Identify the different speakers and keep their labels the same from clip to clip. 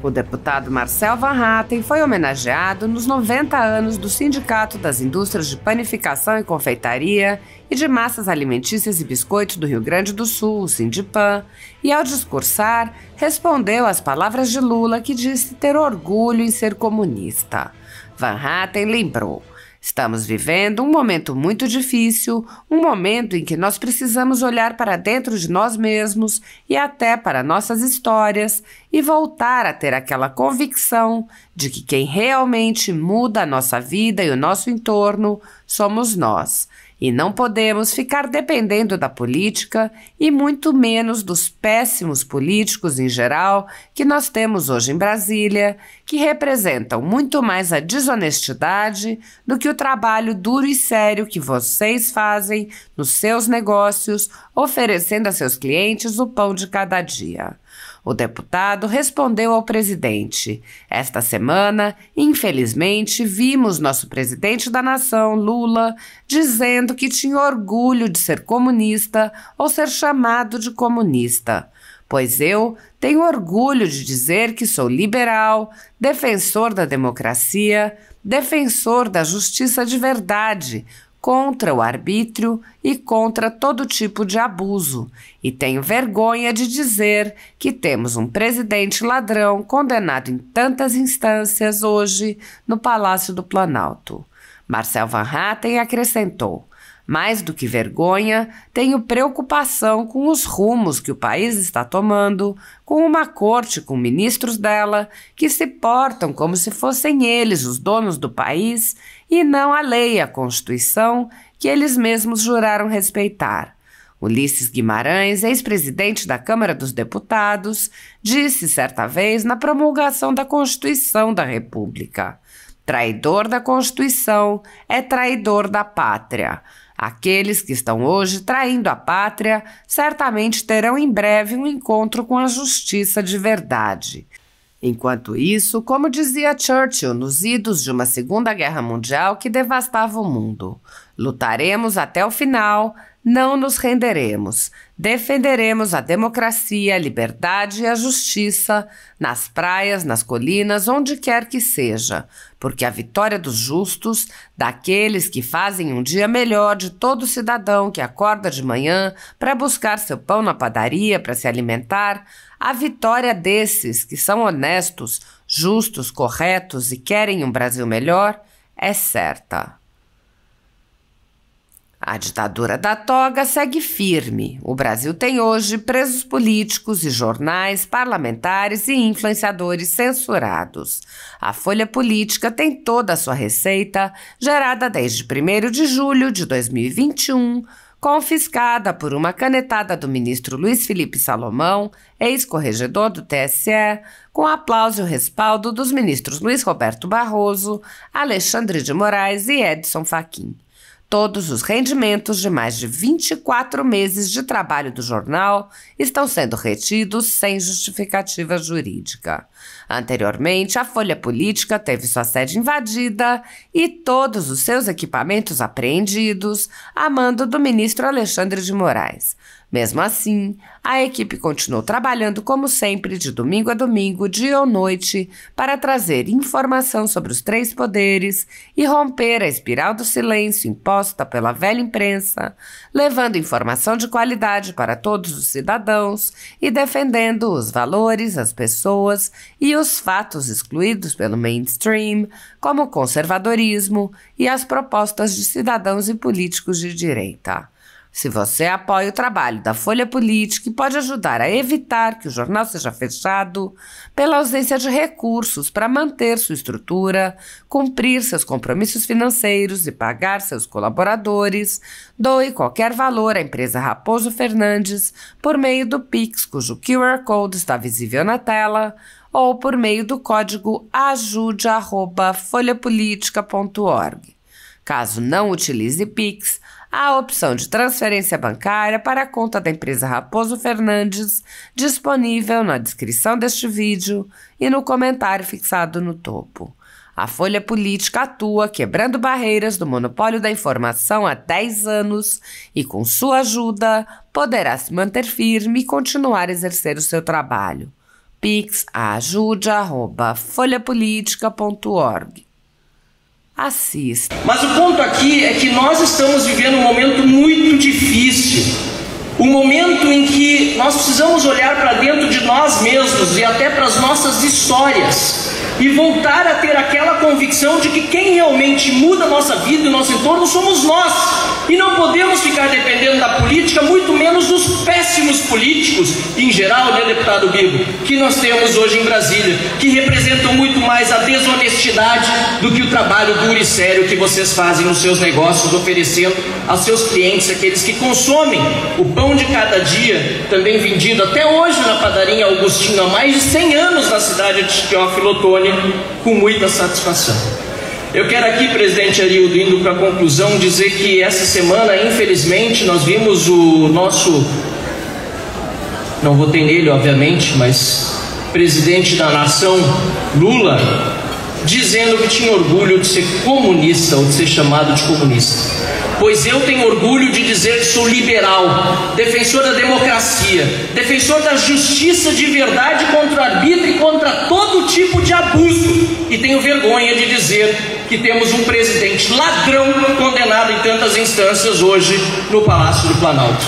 Speaker 1: O deputado Marcel Van Hatten foi homenageado nos 90 anos do Sindicato das Indústrias de Panificação e Confeitaria e de Massas Alimentícias e Biscoitos do Rio Grande do Sul, o Sindipan, e ao discursar, respondeu às palavras de Lula, que disse ter orgulho em ser comunista. Van Hatten lembrou: estamos vivendo um momento muito difícil, um momento em que nós precisamos olhar para dentro de nós mesmos e até para nossas histórias e voltar a ter aquela convicção de que quem realmente muda a nossa vida e o nosso entorno somos nós. E não podemos ficar dependendo da política e muito menos dos péssimos políticos em geral que nós temos hoje em Brasília, que representam muito mais a desonestidade do que o trabalho duro e sério que vocês fazem nos seus negócios, oferecendo a seus clientes o pão de cada dia. O deputado respondeu ao presidente: esta semana, infelizmente, vimos nosso presidente da nação, Lula, dizendo que tinha orgulho de ser comunista ou ser chamado de comunista. Pois eu tenho orgulho de dizer que sou liberal, defensor da democracia, defensor da justiça de verdade, contra o arbítrio e contra todo tipo de abuso, e tenho vergonha de dizer que temos um presidente ladrão condenado em tantas instâncias hoje no Palácio do Planalto. Marcel Van Hatten acrescentou: mais do que vergonha, tenho preocupação com os rumos que o país está tomando, com uma corte com ministros dela que se portam como se fossem eles os donos do país e não a lei e a Constituição que eles mesmos juraram respeitar. Ulisses Guimarães, ex-presidente da Câmara dos Deputados, disse certa vez na promulgação da Constituição da República: traidor da Constituição é traidor da pátria. Aqueles que estão hoje traindo a pátria certamente terão em breve um encontro com a justiça de verdade. Enquanto isso, como dizia Churchill nos idos de uma Segunda Guerra Mundial que devastava o mundo, lutaremos até o final, não nos renderemos, defenderemos a democracia, a liberdade e a justiça nas praias, nas colinas, onde quer que seja, porque a vitória dos justos, daqueles que fazem um dia melhor de todo cidadão que acorda de manhã para buscar seu pão na padaria, para se alimentar, a vitória desses que são honestos, justos, corretos e querem um Brasil melhor é certa. A ditadura da toga segue firme. O Brasil tem hoje presos políticos e jornais, parlamentares e influenciadores censurados. A Folha Política tem toda a sua receita, gerada desde 1º de julho de 2021, confiscada por uma canetada do ministro Luiz Felipe Salomão, ex-corregedor do TSE, com aplauso e o respaldo dos ministros Luiz Roberto Barroso, Alexandre de Moraes e Edson Fachin. Todos os rendimentos de mais de 24 meses de trabalho do jornal estão sendo retidos sem justificativa jurídica. Anteriormente, a Folha Política teve sua sede invadida e todos os seus equipamentos apreendidos a mando do ministro Alexandre de Moraes. Mesmo assim, a equipe continuou trabalhando como sempre, de domingo a domingo, dia ou noite, para trazer informação sobre os 3 poderes e romper a espiral do silêncio imposta pela velha imprensa, levando informação de qualidade para todos os cidadãos e defendendo os valores, as pessoas e os fatos excluídos pelo mainstream, como o conservadorismo e as propostas de cidadãos e políticos de direita. Se você apoia o trabalho da Folha Política e pode ajudar a evitar que o jornal seja fechado, pela ausência de recursos para manter sua estrutura, cumprir seus compromissos financeiros e pagar seus colaboradores, doe qualquer valor à empresa Raposo Fernandes por meio do Pix, cujo QR Code está visível na tela, ou por meio do código ajude@folhapolitica.org. Caso não utilize Pix, há a opção de transferência bancária para a conta da empresa Raposo Fernandes, disponível na descrição deste vídeo e no comentário fixado no topo. A Folha Política atua quebrando barreiras do monopólio da informação há 10 anos e, com sua ajuda, poderá se manter firme e continuar a exercer o seu trabalho. pix@ajude@folhapolitica.org. Assista.
Speaker 2: Mas o ponto aqui é que nós estamos vivendo um momento muito difícil. Um momento em que nós precisamos olhar para dentro de nós mesmos e até para as nossas histórias e voltar a ter aquela convicção de que quem realmente muda a nossa vida e o nosso entorno somos nós. E não podemos ficar dependendo da política, muito menos dos péssimos políticos, em geral, né, deputado Bibo, que nós temos hoje em Brasília, que representam muito mais a desonestidade do que o trabalho duro e sério que vocês fazem nos seus negócios, oferecendo aos seus clientes, aqueles que consomem o pão de cada dia, também vendido até hoje na padaria Augustinho, há mais de 100 anos na cidade de Teófilo Otoni, com muita satisfação. Eu quero aqui, presidente Arildo, indo para a conclusão, dizer que essa semana, infelizmente, nós vimos o nosso, não votei nele, obviamente, mas presidente da nação, Lula, dizendo que tinha orgulho de ser comunista ou de ser chamado de comunista. Pois eu tenho orgulho de dizer que sou liberal, defensor da democracia, defensor da justiça de verdade contra o arbítrio e contra todo tipo de abuso. E tenho vergonha de dizer que temos um presidente ladrão condenado em tantas instâncias hoje no Palácio do Planalto.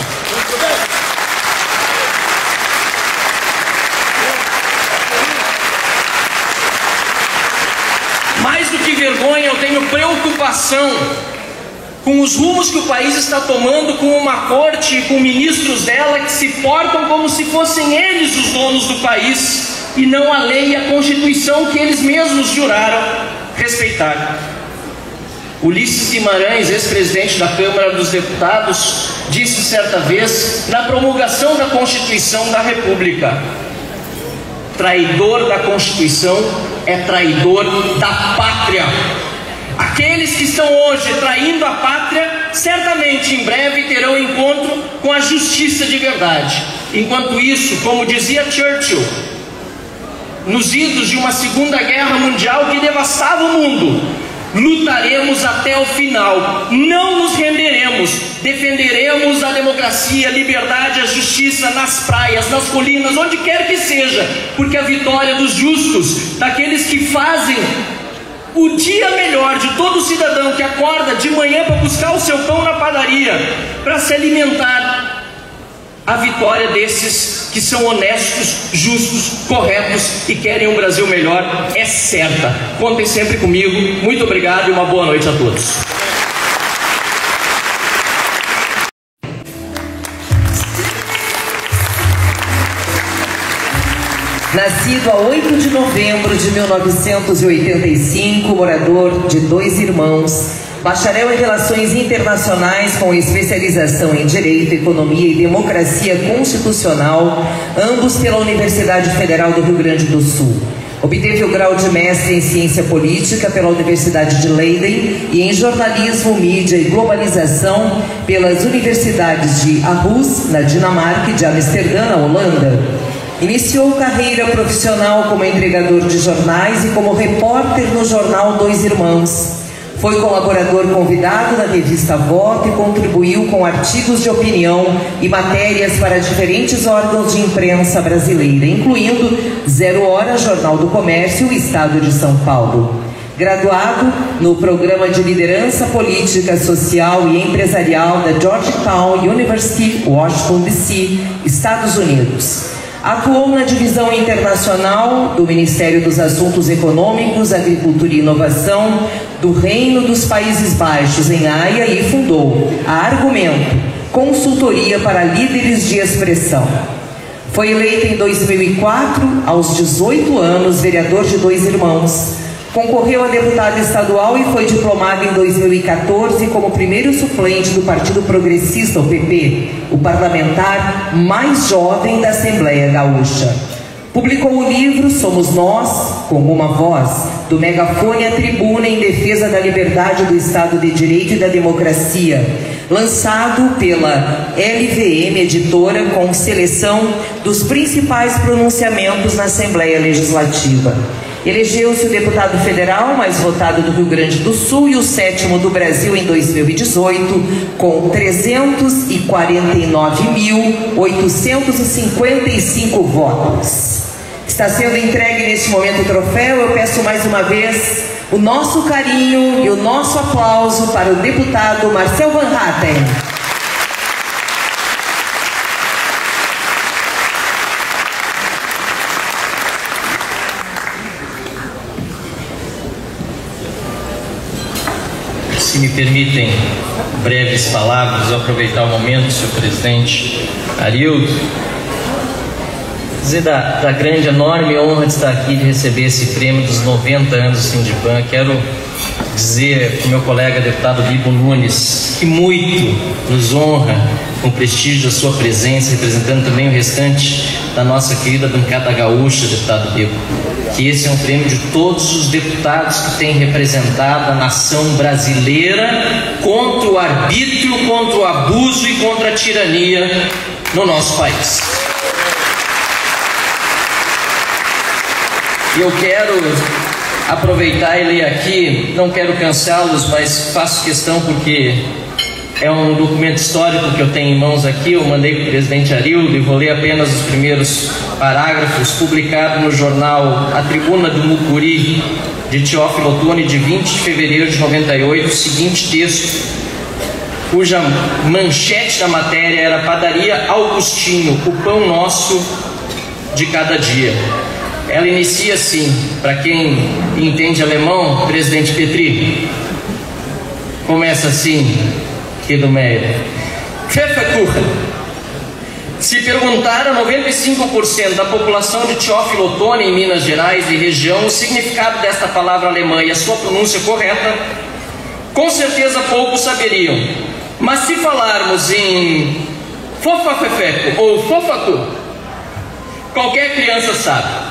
Speaker 2: Mais do que vergonha, eu tenho preocupação com os rumos que o país está tomando, com uma corte e com ministros dela que se portam como se fossem eles os donos do país e não a lei e a Constituição que eles mesmos juraram respeitar. Ulisses Guimarães, ex-presidente da Câmara dos Deputados, disse certa vez, na promulgação da Constituição da República: traidor da Constituição é traidor da pátria. Aqueles que estão hoje traindo a pátria, certamente em breve terão encontro com a justiça de verdade. Enquanto isso, como dizia Churchill, nos idos de uma Segunda Guerra Mundial que devastava o mundo, lutaremos até o final, não nos renderemos, defenderemos a democracia, a liberdade, a justiça nas praias, nas colinas, onde quer que seja, porque a vitória dos justos, daqueles que fazem o dia melhor de todo cidadão que acorda de manhã para buscar o seu pão na padaria, para se alimentar, a vitória desses que são honestos, justos, corretos e querem um Brasil melhor é certa. Contem sempre comigo. Muito obrigado e uma boa noite a todos.
Speaker 3: Nascido a 8 de novembro de 1985, morador de Dois Irmãos, bacharel em Relações Internacionais com especialização em Direito, Economia e Democracia Constitucional, ambos pela Universidade Federal do Rio Grande do Sul. Obteve o grau de mestre em Ciência Política pela Universidade de Leiden e em Jornalismo, Mídia e Globalização pelas universidades de Aarhus, na Dinamarca, e de Amsterdã, na Holanda. Iniciou carreira profissional como entregador de jornais e como repórter no jornal Dois Irmãos. Foi colaborador convidado da revista Voto e contribuiu com artigos de opinião e matérias para diferentes órgãos de imprensa brasileira, incluindo Zero Hora, Jornal do Comércio e o Estado de São Paulo. Graduado no Programa de Liderança Política, Social e Empresarial da Georgetown University, Washington, D.C., Estados Unidos. Atuou na divisão internacional do Ministério dos Assuntos Econômicos, Agricultura e Inovação do Reino dos Países Baixos, em Haia, e fundou a Argumento, consultoria para líderes de expressão. Foi eleito em 2004, aos 18 anos, vereador de Dois Irmãos. Concorreu a deputado estadual e foi diplomado em 2014 como primeiro suplente do Partido Progressista, o PP, o parlamentar mais jovem da Assembleia Gaúcha. Publicou o livro Somos Nós, como uma voz, do megafone à tribuna em defesa da liberdade do Estado de Direito e da democracia, lançado pela LVM Editora com seleção dos principais pronunciamentos na Assembleia Legislativa. Elegeu-se o deputado federal mais votado do Rio Grande do Sul e o 7º do Brasil em 2018, com 349.855 votos. Está sendo entregue neste momento o troféu. Eu peço mais uma vez o nosso carinho e o nosso aplauso para o deputado Marcel Van Hatten.
Speaker 2: Se me permitem breves palavras, vou aproveitar o momento, senhor presidente Arildo, dizer da grande, enorme honra de estar aqui, de receber esse prêmio dos 90 anos do Sindipan. Quero dizer para o meu colega deputado Bibo Nunes que muito nos honra com o prestígio da sua presença, representando também o restante da nossa querida bancada gaúcha, deputado Bibo, que esse é um prêmio de todos os deputados que têm representado a nação brasileira contra o arbítrio, contra o abuso e contra a tirania no nosso país. Eu quero aproveitar e ler aqui, não quero cansá-los, mas faço questão porque é um documento histórico que eu tenho em mãos aqui. Eu mandei para o presidente Arildo e vou ler apenas os primeiros parágrafos, publicado no jornal A Tribuna do Mucuri, de Teófilo Otoni, de 20 de fevereiro de 98, o seguinte texto, cuja manchete da matéria era: Padaria Augustinho, o pão nosso de cada dia. Ela inicia assim, para quem entende alemão, presidente Petri, começa assim, aqui do meio: Pfefferkuchen. Se perguntar a 95% da população de Teófilo Otoni, em Minas Gerais e região, o significado desta palavra alemã e a sua pronúncia correta, com certeza poucos saberiam. Mas se falarmos em Pfefferkuchen ou Pfefferkuchen, qualquer criança sabe.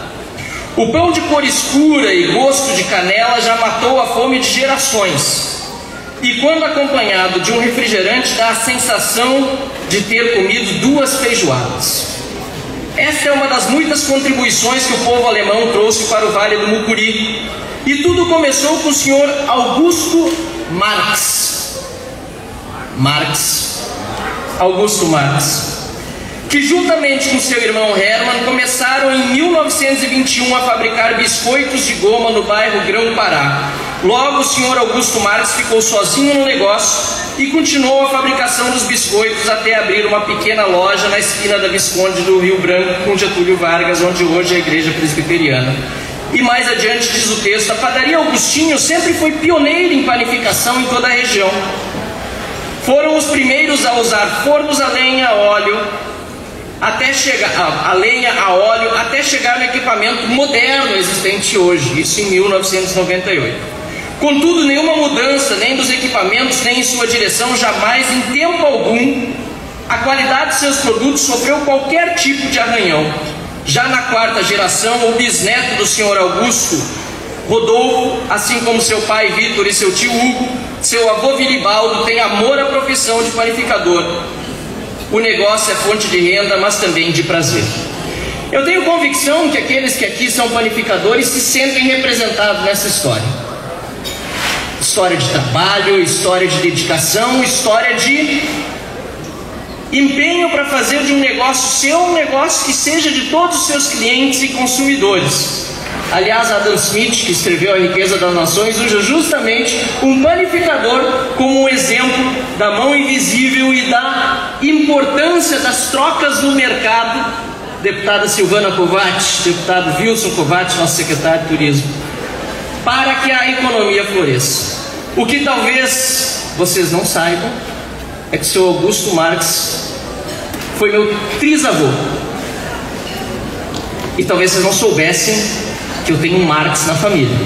Speaker 2: O pão de cor escura e gosto de canela já matou a fome de gerações. E quando acompanhado de um refrigerante, dá a sensação de ter comido 2 feijoadas. Esta é uma das muitas contribuições que o povo alemão trouxe para o Vale do Mucuri. E tudo começou com o senhor Augusto Marx. Augusto Marx, que juntamente com seu irmão Hermann começaram em 1921 a fabricar biscoitos de goma no bairro Grão-Pará. Logo o senhor Augusto Marx ficou sozinho no negócio e continuou a fabricação dos biscoitos até abrir uma pequena loja na esquina da Visconde do Rio Branco com Getúlio Vargas, onde hoje é a Igreja Presbiteriana. E mais adiante diz o texto: a padaria Augustinho sempre foi pioneira em panificação em toda a região. Foram os primeiros a usar fornos a lenha a óleo, até chegar a lenha a óleo, até chegar no equipamento moderno existente hoje, isso em 1998. Contudo, nenhuma mudança, nem dos equipamentos, nem em sua direção, jamais, em tempo algum, a qualidade de seus produtos sofreu qualquer tipo de arranhão. Já na 4ª geração, o bisneto do senhor Augusto, Rodolfo, assim como seu pai Vitor e seu tio Hugo, seu avô Vilibaldo, tem amor à profissão de panificador. O negócio é fonte de renda, mas também de prazer. Eu tenho convicção que aqueles que aqui são panificadores se sentem representados nessa história. História de trabalho, história de dedicação, história de empenho para fazer de um negócio seu um negócio que seja de todos os seus clientes e consumidores. Aliás, Adam Smith, que escreveu A Riqueza das Nações, usa justamente um panificador como um exemplo da mão invisível e da importância das trocas no mercado. Deputada Silvana Kovács, deputado Wilson Kovács, nosso secretário de Turismo, para que a economia floresça. O que talvez vocês não saibam é que o seu Augusto Marx foi meu trisavô. E talvez vocês não soubessem que eu tenho um Marx na família.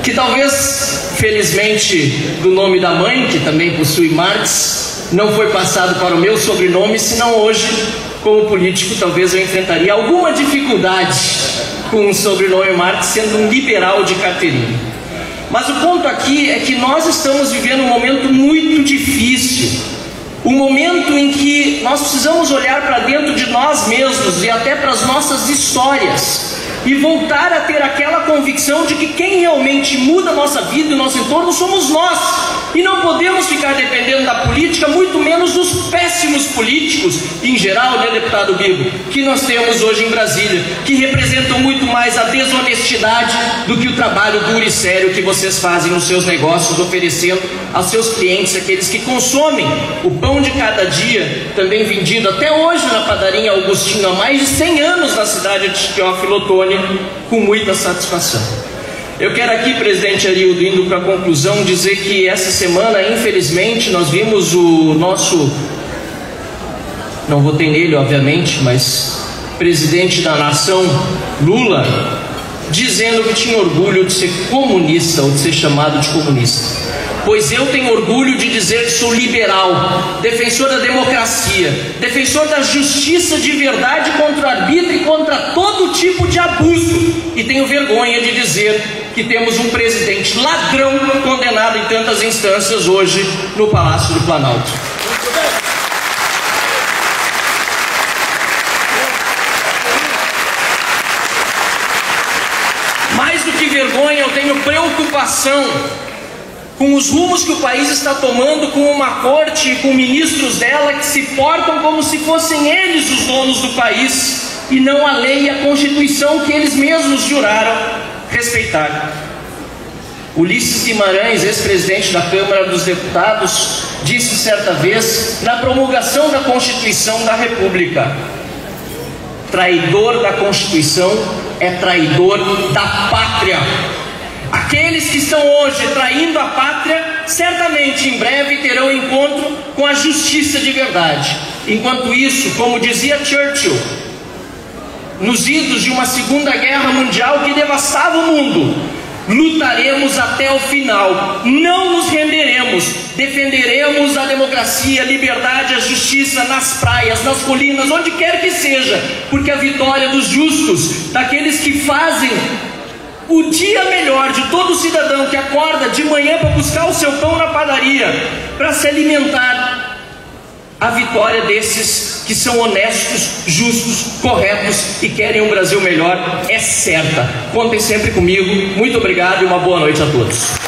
Speaker 2: Que talvez, felizmente, do nome da mãe, que também possui Marx, não foi passado para o meu sobrenome, senão hoje, como político, talvez eu enfrentaria alguma dificuldade com o sobrenome Marx, sendo um liberal de carteirinha. Mas o ponto aqui é que nós estamos vivendo um momento muito difícil, um momento em que nós precisamos olhar para dentro de nós mesmos e até para as nossas histórias, e voltar a ter aquela convicção de que quem realmente muda a nossa vida e o nosso entorno somos nós. E não podemos ficar dependendo da política, muito menos dos péssimos políticos, em geral, né, deputado Bibo, que nós temos hoje em Brasília, que representam muito mais a desonestidade do que o trabalho duro e sério que vocês fazem nos seus negócios, oferecendo aos seus clientes, aqueles que consomem o pão de cada dia, também vendido até hoje na padaria Augustinho, há mais de 100 anos na cidade de Teófilo Otoni, com muita satisfação. Eu quero aqui, presidente Arildo, indo para a conclusão, dizer que essa semana, infelizmente, nós vimos o nosso, não votei nele, obviamente, mas presidente da nação, Lula, dizendo que tinha orgulho de ser comunista, ou de ser chamado de comunista. Pois eu tenho orgulho de dizer que sou liberal, defensor da democracia, defensor da justiça de verdade contra o arbítrio e contra todo tipo de abuso. E tenho vergonha de dizer que temos um presidente ladrão condenado em tantas instâncias hoje no Palácio do Planalto. Mais do que vergonha, eu tenho preocupação com os rumos que o país está tomando, com uma corte e com ministros dela que se portam como se fossem eles os donos do país e não a lei e a Constituição que eles mesmos juraram respeitar. Ulisses Guimarães, ex-presidente da Câmara dos Deputados, disse certa vez, na promulgação da Constituição da República: traidor da Constituição é traidor da pátria. Aqueles que estão hoje traindo a pátria, certamente em breve terão encontro com a justiça de verdade. Enquanto isso, como dizia Churchill, nos idos de uma Segunda Guerra Mundial que devastava o mundo, lutaremos até o final, não nos renderemos, defenderemos a democracia, a liberdade, a justiça nas praias, nas colinas, onde quer que seja, porque a vitória dos justos, daqueles que fazem o dia melhor de todo cidadão que acorda de manhã para buscar o seu pão na padaria, para se alimentar, a vitória desses que são honestos, justos, corretos e querem um Brasil melhor é certa. Contem sempre comigo. Muito obrigado e uma boa noite a todos.